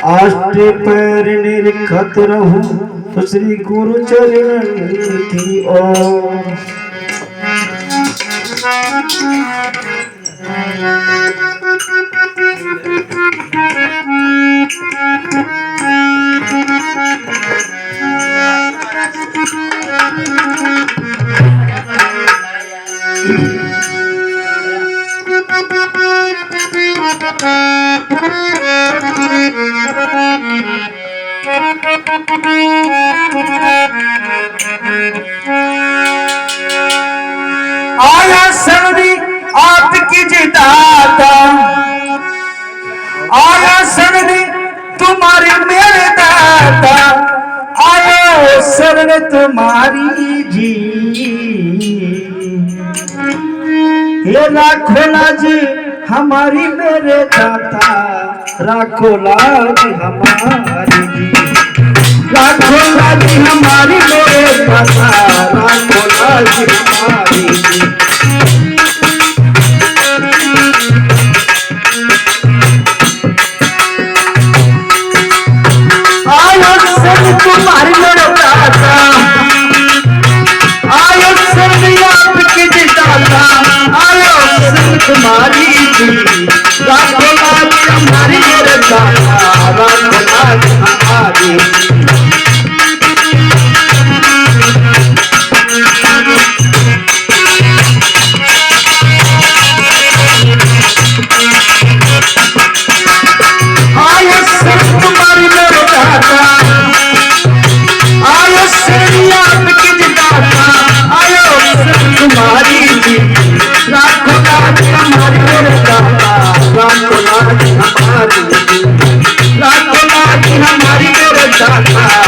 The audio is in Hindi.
आष्टे पैर निरखत रहूं श्री गुरु चरणन की ओर। आया सर्दी आपकी जिताता, आया सर्दी तुम्हारी मेरे दाता, आया शरण तुम्हारी जी। ये राखो लाज हमारी मेरे दाता, राखो लाज हमारी जी, राखो लाज हमारी मेरे दाता, राखो लाज हमारी जी। आयो सब तुम्हारी मेरे दाता, आयो सब आपकी दाता, आयो सब तुम्हारी जी, राखो लाज हमारी मेरे दाता, राखो लाज हमारी। आयो सब तुम्हारी मेरे दाता, आयो श्री आपकी दाता, आयो सब तुम्हारी जी, राखो लाज हमारी मेरे दाता, राखो लाज हमारी जी, राखो लाज हमारी मेरे दाता।